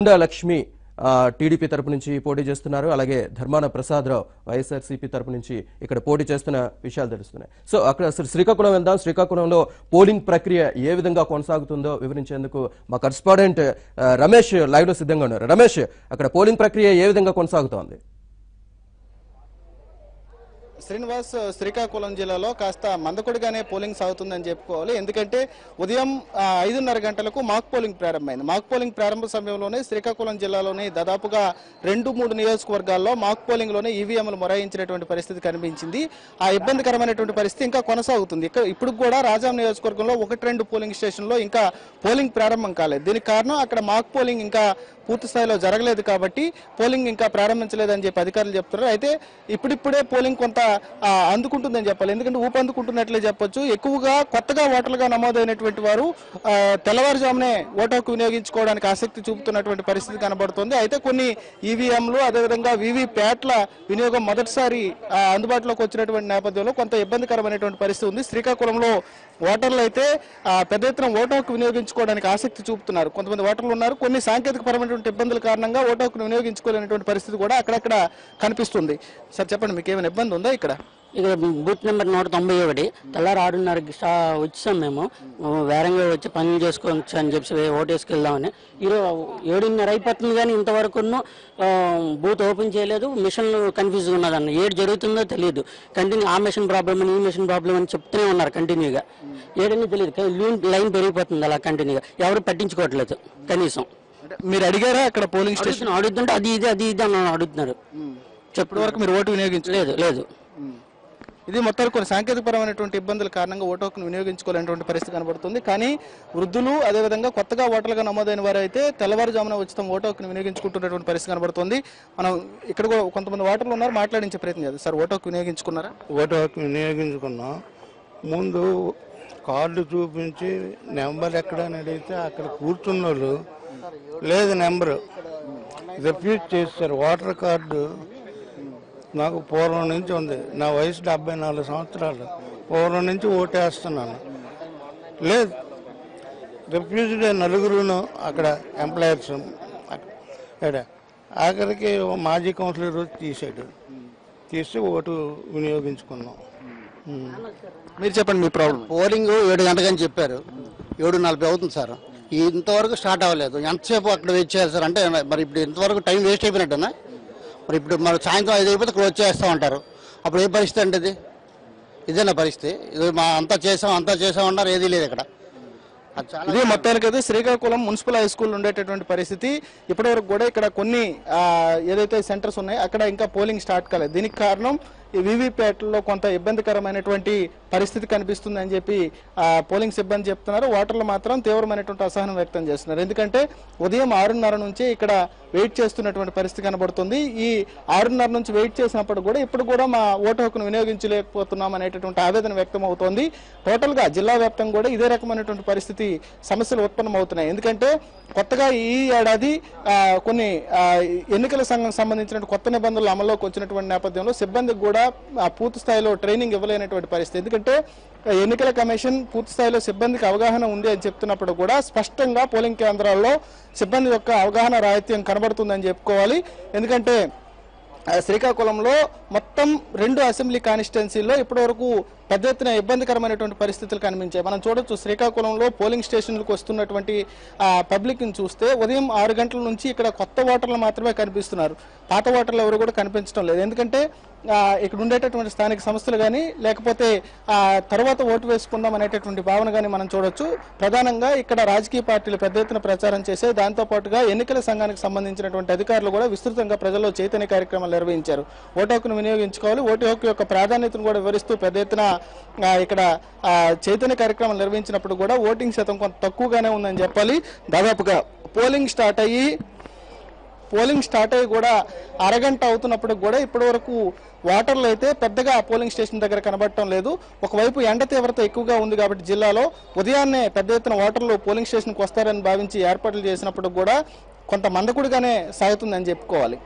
Lakshmi TDP తరపు నుంచి పోటీ చేస్తున్నారు. అలాగే ధర్మాన ప్రసాదరావు వైఎస్ఆర్సీపీ తరపు నుంచి ఇక్కడ పోటీ చేస్తున్న విషయాలు తెలుస్తున్నాయి. సో అక్కడ శ్రీకాకుళం వెళ్దాం. శ్రీకాకుళంలో పోలింగ్ ప్రక్రియ ఏ విధంగా కొనసాగుతుందో వివరించేందుకు మా కరెస్పాండెంట్ రమేష్ లైవ్ లో సిద్ధంగా ఉన్నారు. రమేష్, అక్కడ పోలింగ్ ప్రక్రియ ఏ విధంగా కొనసాగుతోంది? శ్రీనివాస్, శ్రీకాకుళం జిల్లాలో కాస్త మందకొడిగానే పోలింగ్ సాగుతుందని చెప్పుకోవాలి. ఎందుకంటే ఉదయం 5:30 గంటలకు మాక్ పోలింగ్ ప్రారంభమైంది. మాక్ పోలింగ్ ప్రారంభ సమయంలోనే శ్రీకాకుళం జిల్లాలోని దాదాపుగా 2-3 నియోజకవర్గాల్లో మాక్ పోలింగ్ లోనే ఈవీఎంలు మొరాయించినటువంటి పరిస్థితి కనిపించింది. ఆ ఇబ్బందికరమైనటువంటి పరిస్థితి ఇంకా కొనసాగుతుంది. ఇప్పుడు కూడా రాజాం నియోజకవర్గంలో 1-2 పోలింగ్ స్టేషన్లో ఇంకా పోలింగ్ ప్రారంభం కాలేదు. దీనికి కారణం అక్కడ మాక్ పోలింగ్ ఇంకా పూర్తి స్థాయిలో జరగలేదు కాబట్టి పోలింగ్ ఇంకా ప్రారంభించలేదని చెప్పి అధికారులు చెప్తున్నారు. అయితే ఇప్పుడిప్పుడే పోలింగ్ కొంత అందుకుంటుందని చెప్పాలి. ఎందుకంటే ఊపందుకుంటున్నట్లే చెప్పొచ్చు. ఎక్కువగా కొత్తగా ఓటర్లుగా నమోదైనటువంటి వారు తెల్లవారుజామునే ఓటు హక్కు వినియోగించుకోవడానికి ఆసక్తి చూపుతున్నటువంటి పరిస్థితి కనబడుతోంది. అయితే కొన్ని ఈవీఎంలు అదేవిధంగా వీవీప్యాట్ల వినియోగం మొదటిసారి అందుబాటులోకి వచ్చినటువంటి నేపథ్యంలో కొంత ఇబ్బందికరమైనటువంటి పరిస్థితి ఉంది. శ్రీకాకుళంలో ఓటర్లు అయితే పెద్ద ఎత్తున ఓటు హక్కు వినియోగించుకోవడానికి ఆసక్తి చూపుతున్నారు. కొంతమంది ఓటర్లు ఉన్నారు. కొన్ని సాంకేతిక పరమైనటువంటి ఇబ్బందుల కారణంగా ఓటు హక్కును వినియోగించుకోలేనటువంటి పరిస్థితి కూడా అక్కడక్కడ కనిపిస్తుంది. సార్ చెప్పండి, మీకు ఏమైనా ఇబ్బంది ఉందా? ఇక్కడ బూత్ నెంబర్ 191 తెల్లారి 6:30కి వచ్చాం. మేము వేరంగా వచ్చి పనులు చేసుకోవచ్చు అని చెప్పి ఓటు వేసుకెళ్దామని. ఈరోజు 7:30 అయిపోతుంది కానీ ఇంతవరకు బూత్ ఓపెన్ చేయలేదు. మిషన్ కన్ఫ్యూజ్గా ఉన్నదన్న. ఏడు జరుగుతుందో తెలియదు. కంటిన్యూ ఆ మిషన్ ప్రాబ్లం అని ఈ మిషన్ ప్రాబ్లం అని చెప్తూనే ఉన్నారు కంటిన్యూగా. ఏడని తెలియదు. లైన్ పెరిగిపోతుంది అలా కంటిన్యూగా. ఎవరు పట్టించుకోవట్లేదు కనీసం. మీరు అడిగారా అక్కడ పోలింగ్ స్టేషన్? అడుగుతుంటే అది ఇది అని అడుగుతున్నారు. చెప్పటి వరకు మీరు ఓటు వినియోగించలేదు. లేదు. ఇది మొత్తానికి కొన్ని సాంకేతికపరమైనటువంటి ఇబ్బందుల కారణంగా ఓటు హక్కును వినియోగించుకోలేనటువంటి పరిస్థితి కనబడుతుంది. కానీ వృద్ధులు అదేవిధంగా కొత్తగా ఓటర్లుగా నమోదైన వారు అయితే తెల్లవారుజామున ఉచితం ఓటు హక్కును వినియోగించుకుంటున్నటువంటి పరిస్థితి కనబడుతుంది. మనం ఇక్కడ కూడా కొంతమంది ఓటర్లు ఉన్నారు, మాట్లాడించే ప్రయత్నం చేద్దాం. సార్, ఓటు హక్కు వినియోగించుకున్నారా? ఓటు హక్కు వినియోగించుకున్నాం. ముందు కార్డు చూపించి నెంబర్ ఎక్కడని అడిగితే అక్కడ కూర్చున్న వాళ్ళు లేదు నెంబరు రిఫ్యూజ్ చేస్తారు. ఓటర్ కార్డు నాకు పూర్వం నుంచి ఉంది. నా వయసు 74 సంవత్సరాలు. పూర్వం నుంచి ఓటేస్తున్నాను. లేదు, రిఫ్యూజ్డ్ నలుగురును అక్కడ ఎంప్లాయర్స్. ఆఖరికి మాజీ కౌన్సిలర్ తీసి ఓటు వినియోగించుకున్నాం. మీరు చెప్పండి మీ ప్రాబ్లం. పోలింగ్ 7 గంటలని చెప్పారు. 7:40 అవుతుంది సార్. ఇంతవరకు స్టార్ట్ అవ్వలేదు. ఎంతసేపు అక్కడ వెయిట్ చేయాలి సార్? అంటే మరి ఇప్పుడు ఇంతవరకు టైం వేస్ట్ అయిపోయినట్టున్నా. మరి ఇప్పుడు మరి సాయంత్రం 5 అయిపోతే క్లోజ్ చేస్తూ ఉంటారు. అప్పుడు ఏ పరిస్థితి అంటే ఇదేనా పరిస్థితి? ఇది మా అంతా చేసాం అన్నారు. ఏదీ లేదు ఇక్కడ. ఇదే మొత్తానికైతే శ్రీకాకుళం మున్సిపల్ హై స్కూల్ ఉండేటటువంటి పరిస్థితి. ఇప్పటివరకు కూడా ఇక్కడ కొన్ని ఏదైతే సెంటర్స్ ఉన్నాయో అక్కడ ఇంకా పోలింగ్ స్టార్ట్ కాలేదు. దీనికి కారణం ఈ వీవీప్యాట్లో కొంత ఇబ్బందికరమైనటువంటి పరిస్థితి కనిపిస్తుంది అని చెప్పి పోలింగ్ సిబ్బంది చెప్తున్నారు. ఓటర్లు మాత్రం తీవ్రమైనటువంటి అసహనం వ్యక్తం చేస్తున్నారు. ఎందుకంటే ఉదయం 6:30 నుంచి ఇక్కడ వెయిట్ చేస్తున్నటువంటి పరిస్థితి కనబడుతుంది. ఈ 6:30 నుంచి వెయిట్ చేసినప్పుడు కూడా ఇప్పుడు కూడా మా ఓటు హక్కును వినియోగించలేకపోతున్నాం అనేటటువంటి ఆవేదన వ్యక్తం అవుతోంది. టోటల్గా జిల్లా వ్యాప్తంగా కూడా ఇదే రకమైనటువంటి పరిస్థితి సమస్యలు ఉత్పన్నమవుతున్నాయి. ఎందుకంటే కొత్తగా ఈ ఏడాది కొన్ని ఎన్నికల సంఘం సంబంధించిన కొత్త నిబంధనలు అమల్లోకి వచ్చినటువంటి నేపథ్యంలో సిబ్బందికి కూడా పూర్తి స్థాయిలో ట్రైనింగ్ ఇవ్వలేనటువంటి పరిస్థితి. ఎందుకంటే ఎన్నికల కమిషన్ పూర్తి స్థాయిలో సిబ్బందికి అవగాహన ఉంది అని చెప్తున్నప్పుడు కూడా స్పష్టంగా పోలింగ్ కేంద్రాల్లో సిబ్బంది యొక్క అవగాహన రాహిత్యం కనబడుతుందని చెప్పుకోవాలి. ఎందుకంటే శ్రీకాకుళంలో మొత్తం 2 అసెంబ్లీ కాన్స్టిట్యున్సీల్లో ఇప్పటివరకు పెద్ద ఎత్తున ఇబ్బందికరమైనటువంటి పరిస్థితులు కనిపించాయి. మనం చూడొచ్చు, శ్రీకాకుళంలో పోలింగ్ స్టేషన్లకు వస్తున్నటువంటి పబ్లిక్ని చూస్తే ఉదయం 6 గంటల నుంచి ఇక్కడ కొత్త ఓటర్లు మాత్రమే కనిపిస్తున్నారు. పాత ఓటర్లు ఎవరు కూడా కనిపించడం లేదు. ఎందుకంటే ఇక్కడ ఉండేటటువంటి స్థానిక సంస్థలు కానీ లేకపోతే తర్వాత ఓటు వేసుకుందాం అనేటటువంటి భావన కానీ మనం చూడొచ్చు. ప్రధానంగా ఇక్కడ రాజకీయ పార్టీలు పెద్ద ఎత్తున ప్రచారం చేసే దాంతోపాటుగా ఎన్నికల సంఘానికి సంబంధించినటువంటి అధికారులు కూడా విస్తృతంగా ప్రజల్లో చైతన్య కార్యక్రమాలు నిర్వహించారు. ఓటు హక్కును వినియోగించుకోవాలి, ఓటు హక్కు యొక్క ప్రాధాన్యతను కూడా వివరిస్తూ పెద్ద ఎత్తున ఇక్కడ చైతన్య కార్యక్రమాలు నిర్వహించినప్పుడు కూడా ఓటింగ్ శాతం కొంత తక్కువగానే ఉందని చెప్పాలి. దాదాపుగా పోలింగ్ స్టార్ట్ అయ్యి కూడా అరగంట అవుతున్నప్పుడు కూడా ఇప్పటి వరకు ఓటర్లు అయితే పెద్దగా పోలింగ్ స్టేషన్ దగ్గర కనబడటం లేదు. ఒకవైపు ఎండ తీవ్రత ఎక్కువగా ఉంది కాబట్టి జిల్లాలో ఉదయాన్నే పెద్ద ఎత్తున ఓటర్లు పోలింగ్ స్టేషన్కి వస్తారని భావించి ఏర్పాట్లు చేసినప్పుడు కూడా కొంత మందకుడిగానే సాగుతుందని చెప్పుకోవాలి.